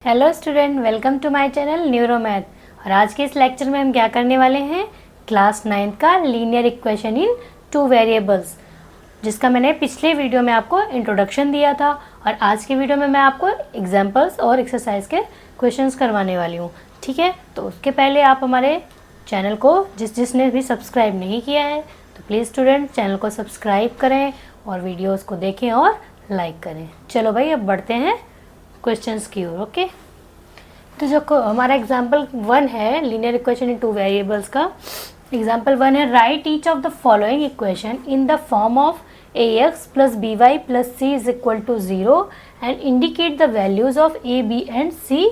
Hello student, welcome to my channel Neuro Math. और आज के इस लेक्चर में हम क्या करने वाले हैं, क्लास 9 का linear equation in two variables, जिसका मैंने पिछले वीडियो में आपको इंट्रोडक्शन दिया था। और आज के वीडियो में मैं आपको एग्जांपल्स और एक्सरसाइज के क्वेश्चंस करवाने वाली हूँ। ठीक है, तो उसके पहले आप हमारे चैनल को जिसने भी सब्सक्राइब नहीं किया है तो प्लीज़ स्टूडेंट चैनल को सब्सक्राइब करें और वीडियोज़ को देखें और लाइक करें। चलो भाई, अब बढ़ते हैं क्वेश्चंस की ओर। ओके, तो जो हमारा एग्जाम्पल 1 है linear equation in two variables का, एग्जाम्पल 1 है write each of the following equation in the form of ax plus b y plus c is equal to 0 and indicate the values of a b and c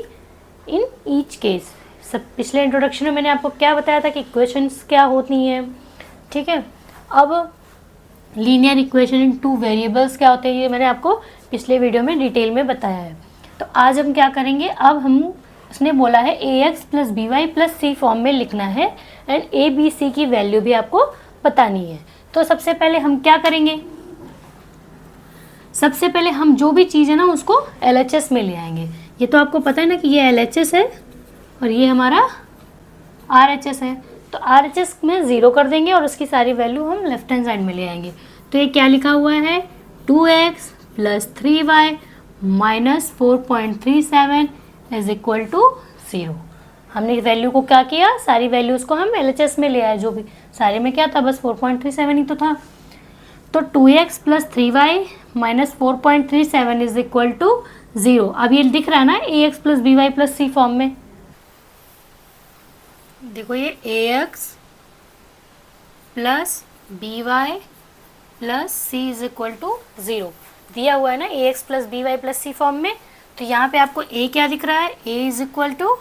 in each case. सब पिछले introduction में मैंने आपको क्या बताया था कि equations क्या होती हैं। ठीक है, अब linear equation in two variables क्या होते हैं ये मैंने आपको पिछले वीडियो में डिटेल में बताया है। तो आज हम क्या करेंगे, अब हम उसने बोला है ax plus b y plus c form में लिखना है एंड a b c की वैल्यू भी आपको बतानी है। तो सबसे पहले हम क्या करेंगे, सबसे पहले हम जो भी चीज़ है ना उसको LHS में ले आएंगे। ये तो आपको पता है ना कि ये LHS है और ये हमारा RHS है। तो RHS में 0 कर देंगे और उसकी सारी वैल्यू हम लेफ्ट हैंड साइड में ले आएंगे। तो ये क्या लिखा हुआ है, 2x plus 3y minus 4.37 is equal to 0। हमने वैल्यू को क्या किया, सारी वैल्यूज़ को हम LHS में ले आए। जो भी सारे में क्या था, बस 4.37 ही तो था। तो 2x plus 3y minus 4.37 is equal to 0। अब ये दिख रहा है ना ax plus b y plus c form में। देखो ये ax plus b y plus c is equal to 0 दिया हुआ है ना ax plus b y plus c form में। तो यहाँ पे आपको a क्या दिख रहा है, a is equal to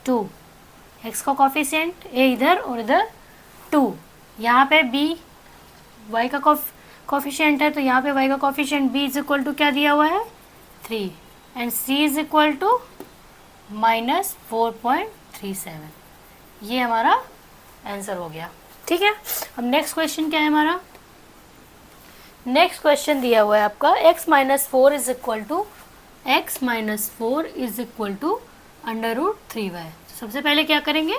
2, x का कॉफिशिएंट a इधर और इधर 2। यहाँ पे b y का कॉफिशिएंट है तो यहाँ पे y का coefficient b is equal to क्या दिया हुआ है, 3 and c is equal to minus 4.37। ये हमारा आंसर हो गया। ठीक है, अब नेक्स्ट क्वेश्चन क्या है हमारा, नेक्स्ट क्वेश्चन दिया हुआ है आपका x minus 4 is equal to under root 3y। सबसे पहले क्या करेंगे,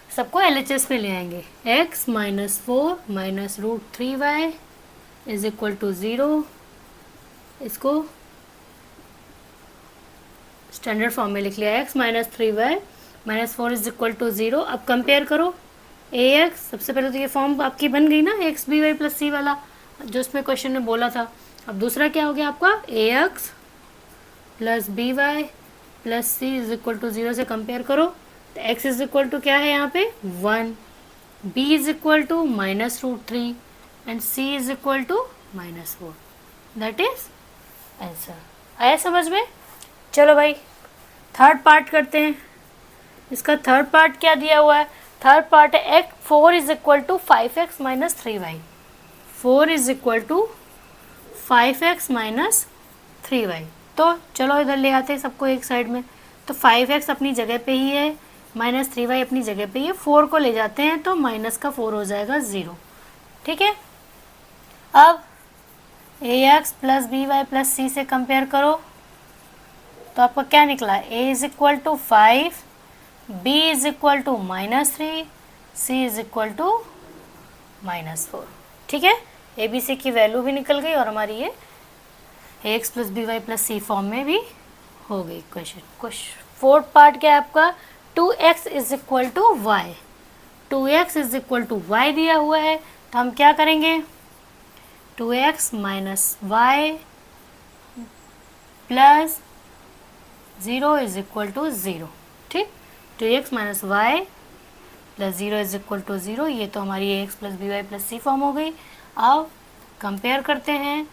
सबको LHS पे ले आएंगे। x minus 4 minus root 3y is equal to 0। इसको स्टैंडर्ड फॉर्म में लिख लिया, x minus 3y minus 4 is equal to 0। अब कंपेयर करो ax, सबसे पहले तो ये फॉर्म आपकी बन गई ना एक्स बी वाई प्लस सी वाला जो उसमें क्वेश्चन में बोला था। अब दूसरा क्या हो गया आपका, ax plus b y plus c is equal to 0 से कंपेयर करो तो x इज इक्वल टू क्या है यहाँ पे 1, b is equal to minus root 3 and c is equal to minus 4। That is answer. आया समझ में। चलो भाई थर्ड पार्ट करते हैं। इसका थर्ड पार्ट क्या दिया हुआ है, थर्ड पार्ट है 4 is equal to 5x minus 3y। 4 is equal to 5x minus 3y। तो चलो इधर ले आते हैं सबको एक साइड में। तो 5x अपनी जगह पे ही है, माइनस 3y अपनी जगह पे ही है। 4 को ले जाते हैं तो माइनस का 4 हो जाएगा 0। ठीक है, अब ax plus b y plus c से कंपेयर करो तो आपका क्या निकला, a is equal to 5, b is equal to minus 3, c is equal to minus 4। ठीक है, ए बी सी की वैल्यू भी निकल गई और हमारी ये x plus b y plus c form में भी हो गई क्वेश्चन। फोर्थ पार्ट क्या है आपका, 2x is equal to y. 2x is equal to y दिया हुआ है तो हम क्या करेंगे, 2x minus y plus 0 is equal to 0। ठीक, 2x minus y plus 0 is equal to 0। ये तो हमारी ax plus b y plus c form हो गई। अब कंपेयर करते हैं,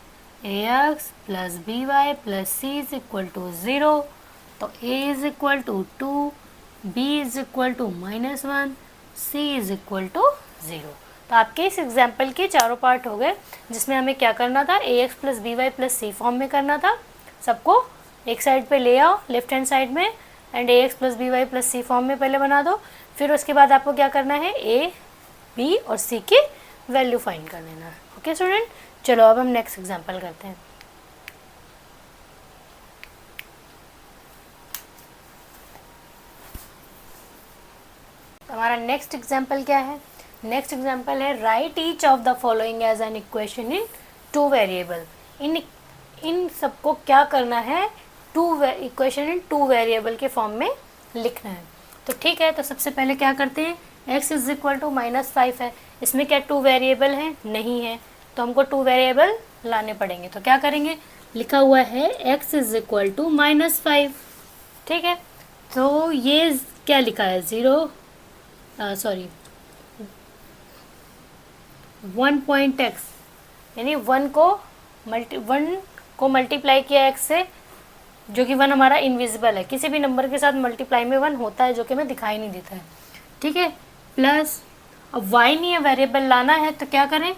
ax plus b y plus c is equal to 0। तो a is equal to 2, b is equal to minus 1, c is equal to 0। तो आपके इस एग्जाम्पल के चारों पार्ट हो गए जिसमें हमें क्या करना था, ax plus b y plus c form में करना था। सबको एक साइड पे ले आओ लेफ्ट हैंड साइड में and ax plus b y plus c form में पहले बना दो। फिर उसके बाद आपको क्या करना है, a, b और c की वैल्यू फाइंड कर लेना है। ओके स्टूडेंट, चलो अब हम नेक्स्ट एग्जांपल करते हैं। हमारा नेक्स्ट एग्जाम्पल क्या है? नेक्स्ट एग्जाम्पल है write each of the following as an equation in two variable. इन सबको क्या करना है? इक्वेशन इन टू वेरिएबल के फॉर्म में लिखना है। तो ठीक है, तो सबसे पहले क्या करते हैं, x इज इक्वल टू -5 है, इसमें क्या टू वेरिएबल है? नहीं है, तो हमको टू वेरिएबल लाने पड़ेंगे। तो क्या करेंगे, लिखा हुआ है x इज इक्वल टू -5, ठीक है। तो ये क्या लिखा है, 1.x, यानी 1 को मल्टीप्लाई किया x से, जो कि 1 हमारा इनविजिबल है, किसी भी नंबर के साथ मल्टीप्लाई में 1 होता है, जो कि हमें दिखाई नहीं देता है, ठीक है। प्लस अब y नहीं है, वेरिएबल लाना है, तो क्या करें,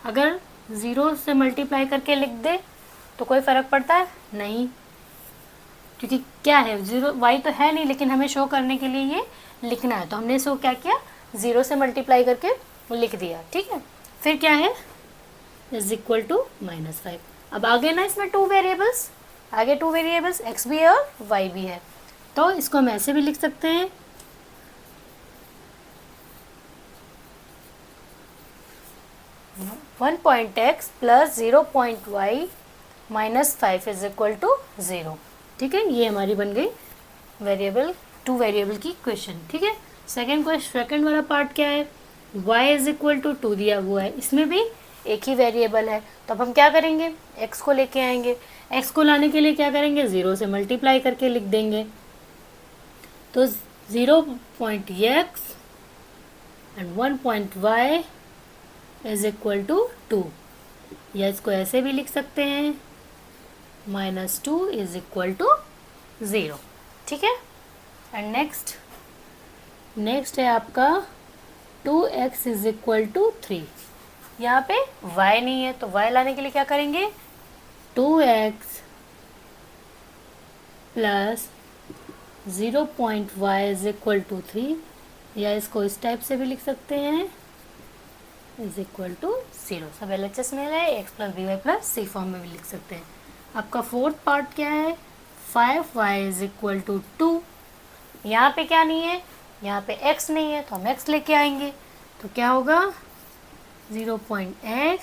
अगर 0 से मल्टीप्लाई करके लिख दे तो कोई फ़र्क पड़ता है? नहीं, क्योंकि क्या है, 0 y तो है नहीं, लेकिन हमें शो करने के लिए ये लिखना है, तो हमने इसको क्या किया, 0 से मल्टीप्लाई करके लिख दिया, ठीक है। फिर क्या है, इज इक्वल टू -5। अब आगे ना इसमें टू वेरिएबल्स x भी है और y भी है, तो इसको हम ऐसे भी लिख सकते हैं, 1.x plus 0.y -5 is equal to 0, ठीक है। ये हमारी बन गई टू वेरिएबल की इक्वेशन, ठीक है। सेकेंड वाला पार्ट क्या है, y इज इक्वल टू 2 दिया हुआ है, इसमें भी एक ही वेरिएबल है, तो अब हम क्या करेंगे, x को लेके आएंगे। x को लाने के लिए क्या करेंगे, 0 से मल्टीप्लाई करके लिख देंगे, तो 0.x and 1.y is equal to 2, या इसको ऐसे भी लिख सकते हैं, -2 इज इक्वल टू 0, ठीक है। एंड नेक्स्ट है आपका 2x इज इक्वल टू 3। यहाँ पे y नहीं है, तो y लाने के लिए क्या करेंगे, 2x plus 0.y is equal to 3, या इसको इस टाइप से भी लिख सकते हैं, इज इक्वल टू 0। सब LHS में है, x plus b y plus c form में भी लिख सकते हैं। आपका फोर्थ पार्ट क्या है, 5y इज इक्वल टू 2। यहाँ पे क्या नहीं है, यहाँ पे x नहीं है, तो हम x लेके आएंगे, तो क्या होगा, 0.x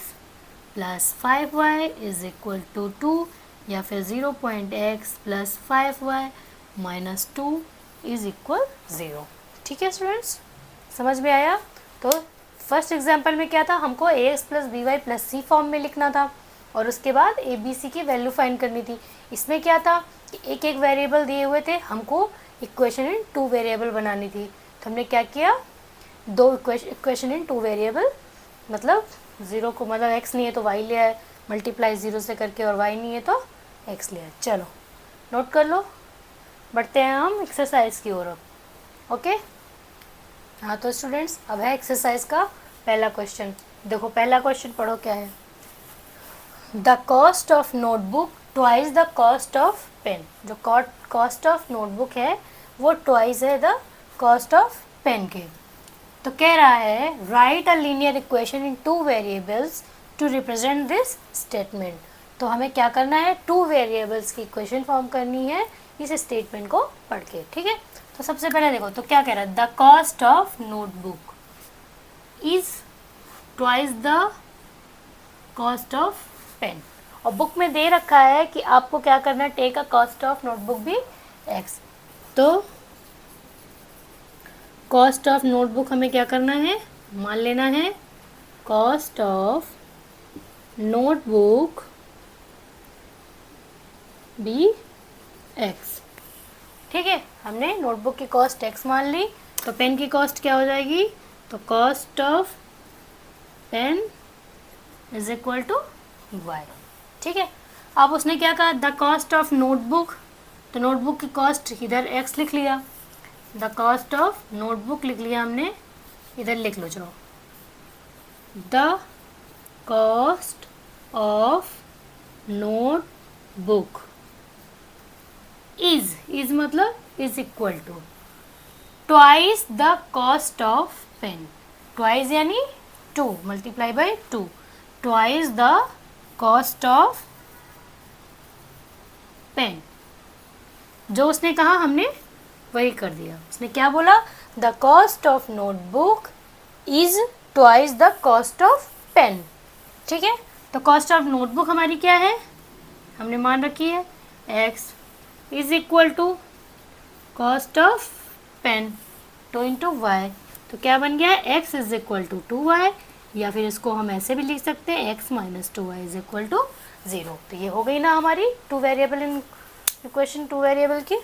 plus 5y is equal to 2, या फिर 0.x plus 5y minus 2 is equal 0, ठीक है स्टूडेंट्स, समझ में आया। तो फर्स्ट एग्जाम्पल में क्या था, हमको ax plus b y plus c form में लिखना था, और उसके बाद ए बी सी की वैल्यू फाइंड करनी थी। इसमें क्या था कि एक एक वेरिएबल दिए हुए थे, हमको इक्वेशन इन टू वेरिएबल बनानी थी, तो हमने क्या किया, दो इक्वेशन इन टू वेरिएबल, मतलब 0 को मतलब x नहीं है तो y लिया है, मल्टीप्लाई 0 से करके, और y नहीं है तो x लिया है। चलो नोट कर लो, बढ़ते हैं हम एक्सरसाइज की ओर, ओके। हाँ तो स्टूडेंट्स, अब है एक्सरसाइज का पहला क्वेश्चन। देखो पहला क्वेश्चन पढ़ो क्या है, the cost of notebook twice the cost of pen. जो कॉस्ट ऑफ नोटबुक है वो ट्वाइस है द कॉस्ट ऑफ पेन के। तो कह रहा है write a linear equation in two variables to represent this statement. तो हमें क्या करना है, टू वेरिएबल्स की इक्वेशन फॉर्म करनी है इस स्टेटमेंट को पढ़ के, ठीक है। तो सबसे पहले देखो, तो क्या कह रहा है, the cost of notebook is twice the cost of pen. और बुक में दे रखा है कि आपको क्या करना है, take a cost of notebook be x। तो कॉस्ट ऑफ नोटबुक हमें क्या करना है, मान लेना है cost of notebook be x, ठीक है। हमने नोटबुक की कॉस्ट x मान ली, तो पेन की कॉस्ट क्या हो जाएगी, तो cost of pen is equal to y, ठीक है। अब उसने क्या कहा, द कॉस्ट ऑफ नोटबुक, तो नोटबुक की कॉस्ट इधर x लिख लिया, द कॉस्ट ऑफ नोटबुक लिख लिया हमने, इधर लिख लो चलो, the cost of notebook is मतलब is equal to twice the cost of pen. Twice यानी 2 multiply by 2, twice the cost of pen. जो उसने कहा हमने वही कर दिया। उसने क्या बोला, the cost of notebook is twice the cost of pen. ठीक है, तो कॉस्ट ऑफ नोटबुक हमारी क्या है, हमने मान रखी है x is equal to cost of pen 2 into y. तो क्या बन गया, x is equal to 2y, या फिर इसको हम ऐसे भी लिख सकते हैं x minus 2y is equal to 0। तो ये हो गई ना हमारी 2 वेरिएबल इन इक्वेशन 2 वेरिएबल की।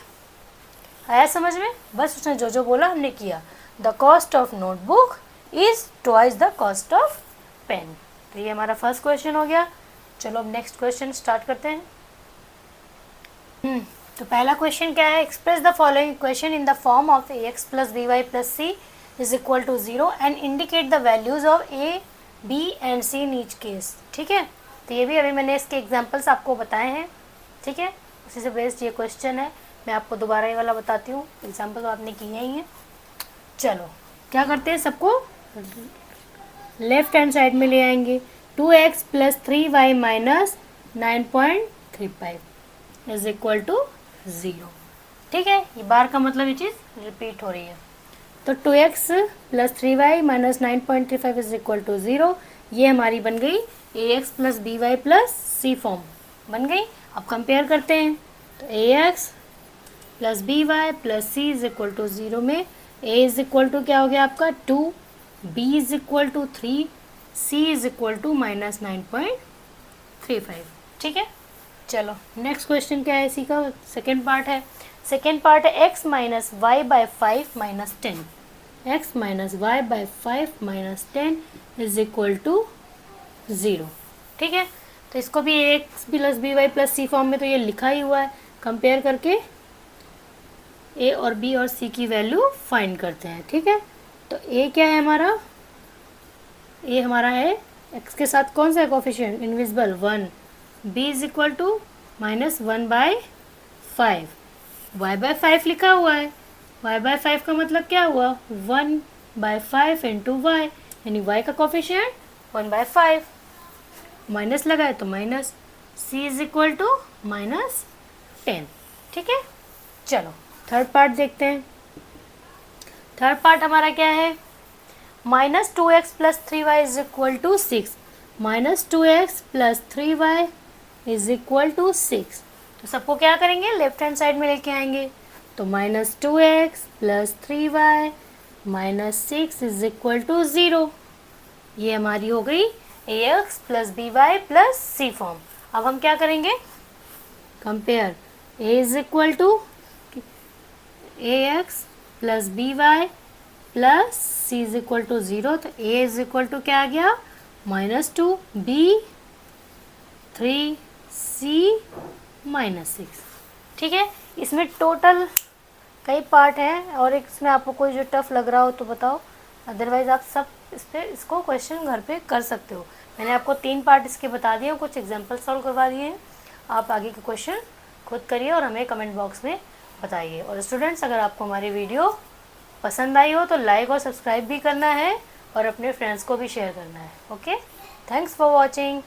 आया समझ में, बस उसने जो जो बोला हमने किया। The cost of notebook is twice the cost of pen. तो ये हमारा फर्स्ट क्वेश्चन हो गया। चलो अब नेक्स्ट क्वेश्चन स्टार्ट करते हैं। तो पहला क्वेश्चन क्या है, express the following equation in the form of ax plus b y plus c is equal to 0 and indicate the values of a, b and c in each case. ठीक है, तो ये भी अभी मैंने इसके एग्जांपल्स आपको बताए हैं। ठीक है, उसी से बेस्ड ये क्वेश्चन है। मैं आपको दोबारा ये वाला बताती हूँ, एग्जाम्पल तो आपने किए ही हैं। चलो क्या करते हैं, सबको लेफ्ट हैंड साइड में ले आएंगे। 2x plus 3y minus 9.35 is equal to 0। ठीक है, ये बार का मतलब ये चीज़ रिपीट हो रही है। तो 2x plus 3y minus 9.35 is equal to 0, ये हमारी बन गई ax plus b y plus c form बन गई। अब कंपेयर करते हैं, तो ax plus b y plus c is equal to 0 में a इज इक्वल टू क्या हो गया आपका 2, b is equal to 3, c is equal to minus 9.35। ठीक है, चलो नेक्स्ट क्वेश्चन क्या है, इसी का सेकेंड पार्ट है। सेकेंड पार्ट है x minus y by 5 minus 10, x minus y by 5 minus 10 is equal to 0। ठीक है, तो इसको भी x plus b y plus c form में तो ये लिखा ही हुआ है। कंपेयर करके a और b और c की वैल्यू फाइंड करते हैं। ठीक है, तो a क्या है हमारा, a हमारा है x के साथ कौन सा है coefficient, invisible 1, b is equal to minus 1 by 5, y by 5 लिखा हुआ है। y बाय 5 का मतलब क्या हुआ, 1 बाय 5 इंटू वाई, यानी y का कोफिशिएंट 1 बाय 5, माइनस लगा है तो minus, c is equal to minus 10। ठीक है, चलो थर्ड पार्ट देखते हैं। थर्ड पार्ट हमारा क्या है, minus 2x plus 3y is equal to 6, minus 2x plus 3y is equal to 6। तो सबको क्या करेंगे, लेफ्ट हैंड साइड में लेके आएंगे। तो minus 2x plus 3y minus 6 is equal to 0, ये हमारी हो गई ax plus b y plus c form. अब हम क्या करेंगे, compare a is equal to ax plus b y plus c is equal to 0। तो a इज इक्वल टू क्या आ गया, माइनस 2, b 3, c माइनस 6। ठीक है, इसमें टोटल कई पार्ट हैं और एक इसमें आपको कोई जो टफ लग रहा हो तो बताओ, अदरवाइज आप सब इसको क्वेश्चन घर पे कर सकते हो। मैंने आपको 3 पार्ट इसके बता दिए, कुछ एग्जांपल सॉल्व करवा दिए हैं। आप आगे के क्वेश्चन खुद करिए और हमें कमेंट बॉक्स में बताइए। और स्टूडेंट्स, अगर आपको हमारी वीडियो पसंद आई हो तो लाइक और सब्सक्राइब भी करना है और अपने फ्रेंड्स को भी शेयर करना है। Okay, thanks for watching.